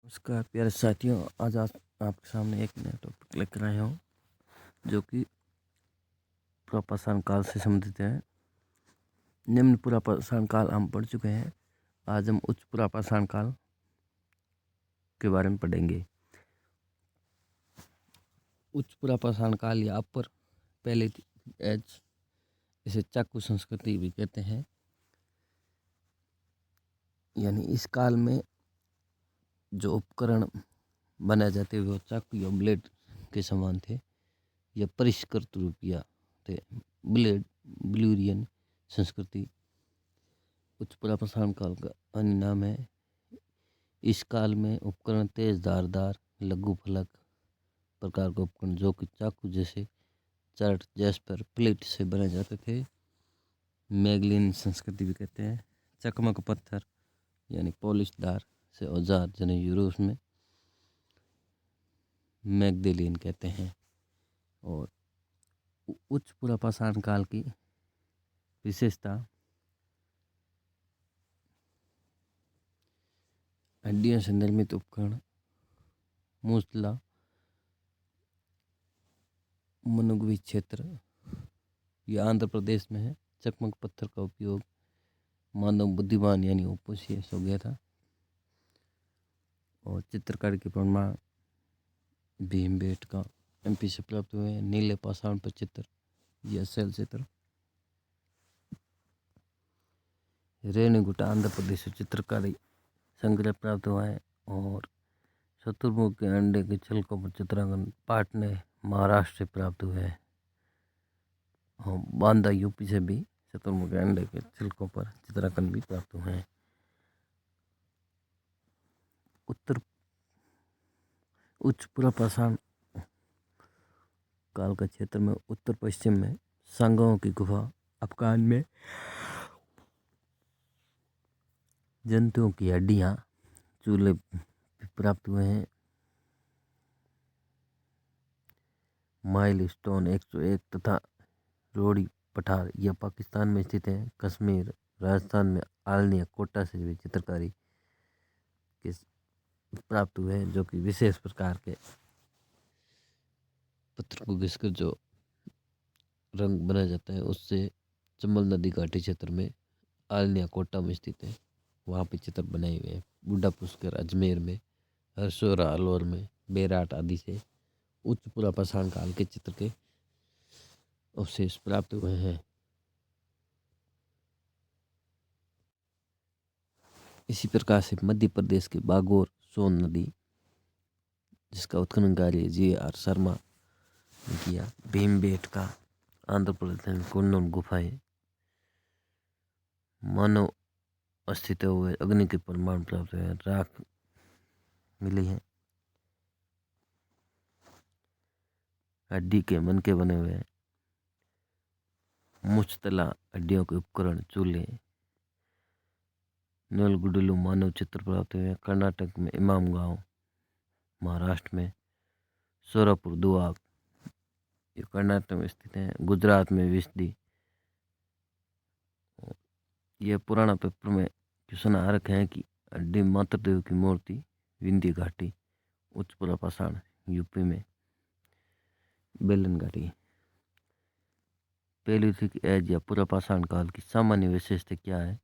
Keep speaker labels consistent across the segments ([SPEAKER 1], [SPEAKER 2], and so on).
[SPEAKER 1] नमस्कार प्यारे साथियों, आज आपके सामने एक नया टॉपिक लेकर आया हूँ जो कि पुरापाषाण काल से संबंधित है। निम्न पुरापाषाण काल हम पढ़ चुके हैं। आज हम उच्च पुरापाषाण काल के बारे में पढ़ेंगे। उच्च पुरापाषाण काल या अपर पैलेटिक एज, इसे चाकू संस्कृति भी कहते हैं। यानी इस काल में जो उपकरण बनाए जाते हुए वो चाकू या ब्लेड के समान थे या परिष्कृत रूपिया थे। ब्लूरियन संस्कृति उच्च पुरापाषाण काल का अन्य नाम है। इस काल में उपकरण तेज धारदार लघु फलक प्रकार के उपकरण जो कि चाकू जैसे चार्ट जैस्पर प्लेट से बनाए जाते थे। मैगलिन संस्कृति भी कहते हैं। चकमक पत्थर यानी पॉलिश धार से औजार जिन्हें यूरोप में मैगदेलियन कहते हैं। और उच्च पुरापाषाण काल की विशेषता हड्डियों से निर्मित उपकरण, मूसला, मनुगवी क्षेत्र यह आंध्र प्रदेश में है। चकमक पत्थर का उपयोग मानव बुद्धिमान यानी ओपोसियस हो गया था। और चित्रकारी के प्रमाण भीमबेटका एमपी से प्राप्त हुए हैं। नीले पाषाण पर चित्र या शैल चित्र रेणुगुटा आंध्र प्रदेश से चित्रकारी संग्रह प्राप्त हुआ है। और शत्रुमुख के अंडे के छिलकों पर चित्रांकन पाटने महाराष्ट्र से प्राप्त हुए हैं। बांदा यूपी से भी शत्रुमुख के अंडे के छिलकों पर चित्रांकन भी प्राप्त हुए हैं। उच्च पुरापाषाण काल का क्षेत्र में उत्तर पश्चिम में सांगाओं की गुफा, अफगान में जंतुओं की हड्डियां, चूल्हे प्राप्त हुए हैं। माइल स्टोन 101 तथा रोड़ी पठार यह पाकिस्तान में स्थित है। कश्मीर, राजस्थान में आलनिया कोटा से भी चित्रकारी के प्राप्त हुए हैं जो कि विशेष प्रकार के पत्थर को घिसकर जो रंग बनाया जाता है उससे चंबल नदी घाटी क्षेत्र में आलनिया कोटा में स्थित है। वहाँ पे चित्र बनाए हुए हैं। बूढ़ा पुष्कर अजमेर में, हरसोरा अलवर में, बेराट आदि से उच्च पुरापाषाण काल के चित्र के अवशेष प्राप्त हुए हैं। इसी प्रकार से मध्य प्रदेश के बागोर सोन नदी जिसका उत्खनन कार्य G.R. शर्मा ने किया। भीमबेटका आंध्र प्रदेश में कुंडन गुफाएं, मानव अस्तित्व हुए अग्नि के प्रमाण प्राप्त हुए, राख मिली है। हड्डी के मन के बने हुए मुश्तला हड्डियों के उपकरण, चूल्हे, नलगुडलू मानव चित्र प्राप्त हुए। कर्नाटक में इमाम गांव, महाराष्ट्र में सोरापुर दुआब ये कर्नाटक में स्थित है। गुजरात में विस्दी यह पुराना पेपर में क्वेश्चन आ रखे हैं कि हड्डी मातृदेव की मूर्ति विंध्य घाटी उच्च पुरापाषाण यूपी में बेलन घाटी। पैलियोलिथिक एज या पुरापाषाण काल की सामान्य विशेषता क्या है?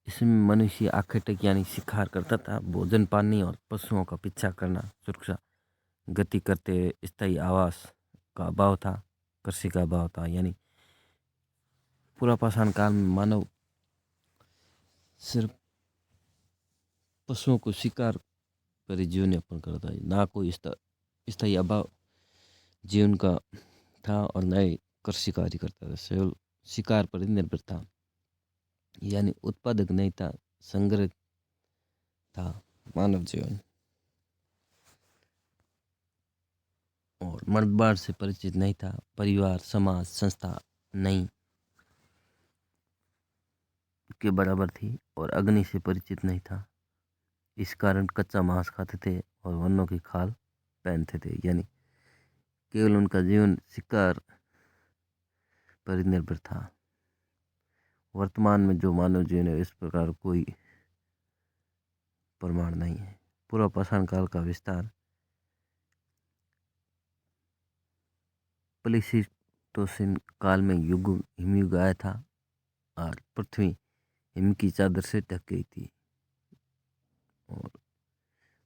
[SPEAKER 1] इसमें मनुष्य आखेटक यानी शिकार करता था। भोजन पानी और पशुओं का पीछा करना, सुरक्षा गति करते हुए स्थायी आवास का अभाव था, कृषि का अभाव था। यानी पुरापाषाण काल में मानव सिर्फ पशुओं को शिकार कर जीवन यापन करता है, ना कोई स्थायी अभाव जीवन का था और न ही कृषि कार्य करता था। केवल शिकार पर ही निर्भर था। यानी उत्पादक नहीं था, संग्रह था मानव जीवन। और मर्दबार से परिचित नहीं था। परिवार, समाज, संस्था नहीं के बराबर थी और अग्नि से परिचित नहीं था। इस कारण कच्चा मांस खाते थे और वनों की खाल पहनते थे। यानी केवल उनका जीवन शिकार पर निर्भर था। वर्तमान में जो मानव जीवन है इस प्रकार कोई प्रमाण नहीं है। पूर्व पाषाण काल का विस्तार प्लेइस्टोसीन काल में हिमयुग आया था और पृथ्वी हिम की चादर से ढक गई थी। और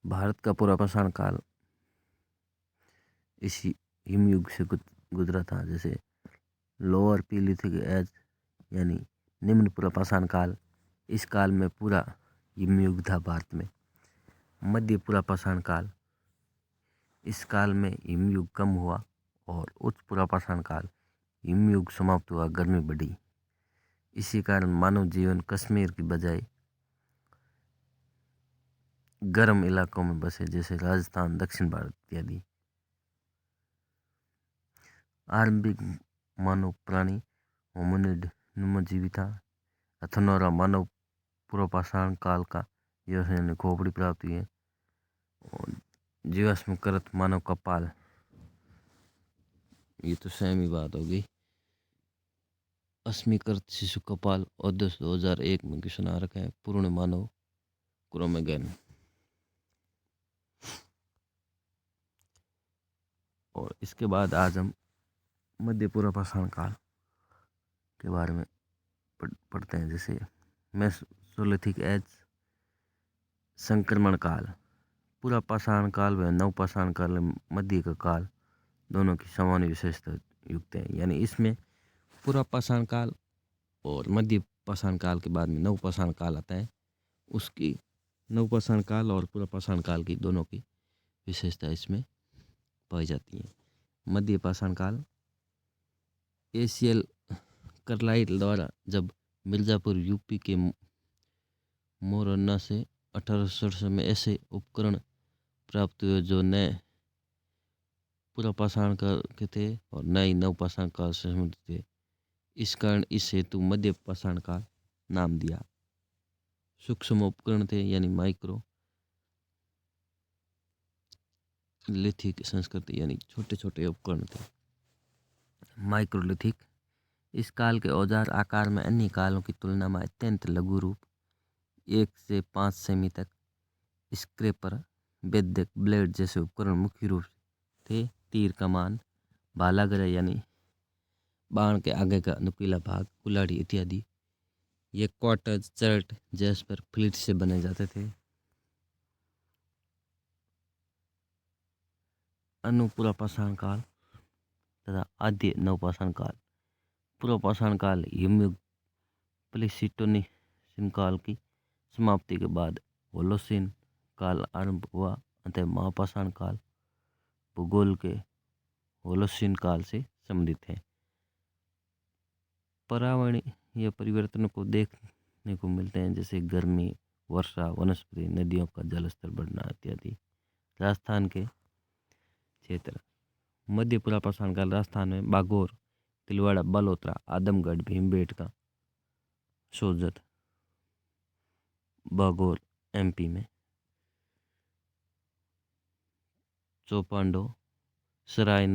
[SPEAKER 1] भारत का पूर्व पाषाण काल इसी हिमयुग से गुजरा था। जैसे लोअर पीलिथिक एज यानी निम्न पूर्व पाषाण काल, इस काल में पूरा हिमयुग था भारत में। मध्य पूर्व पाषाण काल, इस काल में हिमयुग कम हुआ। और उच्च पूर्व पाषाण काल, हिमयुग समाप्त हुआ, गर्मी बढ़ी। इसी कारण मानव जीवन कश्मीर की बजाय गर्म इलाकों में बसे, जैसे राजस्थान, दक्षिण भारत इत्यादि। आरंभिक मानव प्राणी होमिनिड नुमाजीवी था। हथनोरा मानव पूर्व पाषाण काल का यानी खोपड़ी प्राप्त हुई है। और जीवाश्म कृत मानव कपाल, ये तो सेम ही बात होगी। अस्मीकृत शिशु कपाल औदस 2001 में क्वेश्चन आ रखा है। पूर्ण मानव क्रोमेगन। और इसके बाद आज हम मध्य पूर्व पाषाण काल के बारे में पढ़ते हैं। जैसे मेसोलिथिक एज, संक्रमण काल। पूर्व पाषाण काल व नव पाषाण काल, मध्य का काल, दोनों की सामान्य विशेषता युक्त है। यानी इसमें पूर्व पाषाण काल और मध्य पाषाण काल के बाद में नव पाषाण काल आता है। उसकी नव पाषाण काल और पूर्व पाषाण काल की दोनों की विशेषता इसमें पाई जाती है। मध्य पाषाण काल एशियल कर्लाइल द्वारा जब मिर्जापुर यूपी के मोरन्ना से 1867 में ऐसे उपकरण प्राप्त हुए जो नए पूर्व पाषाण काल के थे और नए नव पाषाण काल से संबंधित थे। इस कारण इस हेतु मध्य पाषाण काल नाम दिया। सूक्ष्म उपकरण थे यानी माइक्रो लिथिक संस्कृति, यानी छोटे छोटे उपकरण थे। माइक्रोलिथिक, इस काल के औजार आकार में अन्य कालों की तुलना में अत्यंत लघु रूप, 1 से 5 सेमी तक। स्क्रैपर, बेधक, ब्लेड जैसे उपकरण मुख्य रूप थे। तीर, कमान, भालागृह यानी बाण के आगे का नुकीला भाग, कुल्हाड़ी इत्यादि। ये क्वार्टज, चर्ट, जैस्पर, फ्लिट से बने जाते थे। अनुपूर्व पाषाण काल तथा आद्य नवपाषाण काल। पूर्व पाषाण काल हिमयुग प्लेइस्टोसीन काल की समाप्ति के बाद होलोसीन काल आरंभ हुआ। अतः महापाषाण काल भूगोल के होलोसीन काल से संबंधित है। पर्यावरणीय परिवर्तनों को देखने को मिलते हैं, जैसे गर्मी, वर्षा, वनस्पति, नदियों का जलस्तर बढ़ना इत्यादि। राजस्थान के क्षेत्र। मध्य पूर्व पाषाण काल राजस्थान में बागोर, तिलवाड़ा, बालोतरा, आदमगढ़, भीमबेटका, सोजत। बागोर एमपी में, चौपांडो, सराय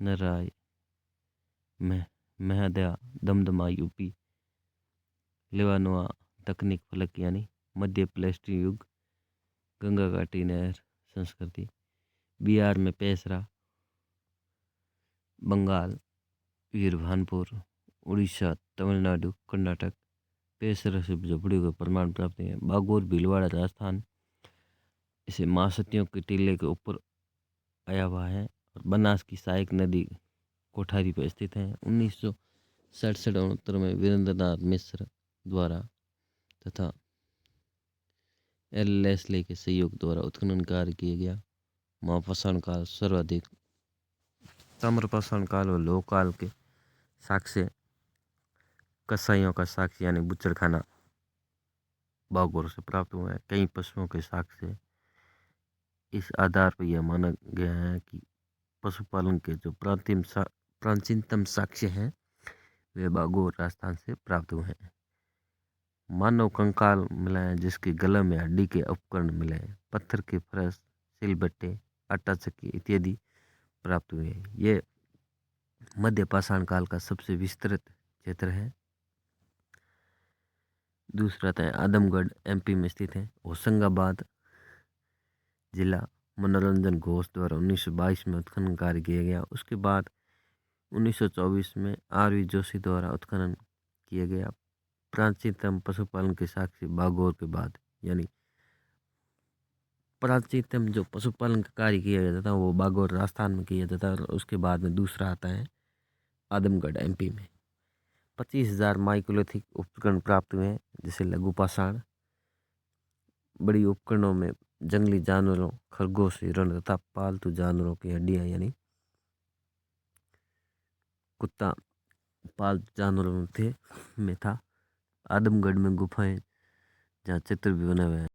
[SPEAKER 1] नराय, महदया, दमदमा यूपी। लेवानुआ तकनीक फलक यानी मध्य प्लेस्टी युग, गंगा घाटी नहर संस्कृति। बिहार में पेसरा, बंगाल वीरभानपुर, उड़ीसा, तमिलनाडु, कर्नाटक। पेसरा से झोपड़ियों के प्रमाण प्राप्त है। बागोर भीलवाड़ा राजस्थान, इसे महासतियों के टीले के ऊपर आया हुआ है और बनास की सहायक नदी कोठारी पर स्थित है। 1967-68 में वीरेंद्रनाथ मिश्र द्वारा तथा एल लेस्ले के सहयोग द्वारा उत्खनन कार्य किया गया। महापाषाण काल सर्वाधिक। ताम्रपाषाण काल और लौह काल के साक्ष्य, कसाईयों का साक्ष्य यानी बुच्चड़खाना बागोर से प्राप्त हुआ है। कई पशुओं के साक्ष्य। इस आधार पर यह माना गया है कि पशुपालन के जो प्राचीनतम साक्ष्य हैं वे बागोर राजस्थान से प्राप्त हुए हैं। मानव कंकाल मिला है, जिसके गला में हड्डी के उपकरण मिले हैं। पत्थर के फरस, सिलबट्टे, आटा चक्की इत्यादि प्राप्त हुए हैं। ये मध्य पाषाण काल का सबसे विस्तृत क्षेत्र है। दूसरा है आदमगढ़ एमपी में स्थित है। होशंगाबाद जिला मनोरंजन घोष द्वारा 1922 में उत्खनन कार्य किया गया। उसके बाद 1924 में R.V. जोशी द्वारा उत्खनन किया गया। प्राचीनतम पशुपालन के साक्ष्य बागौर के बाद, यानी प्राचीनतम जो पशुपालन का कार्य किया जाता था वो बागौर राजस्थान में किया जाता था। और उसके बाद में दूसरा आता है आदमगढ़ MP में। 25,000 माइक्रोलिथिक उपकरण प्राप्त हुए हैं, जैसे लघु पाषाण। बड़ी उपकरणों में जंगली जानवरों, खरगोश, हिरण तथा पालतू जानवरों की हड्डियां, यानी कुत्ता पालतू जानवरों में था। आदमगढ़ में गुफाएं, जहाँ चित्र भी बने हुए हैं।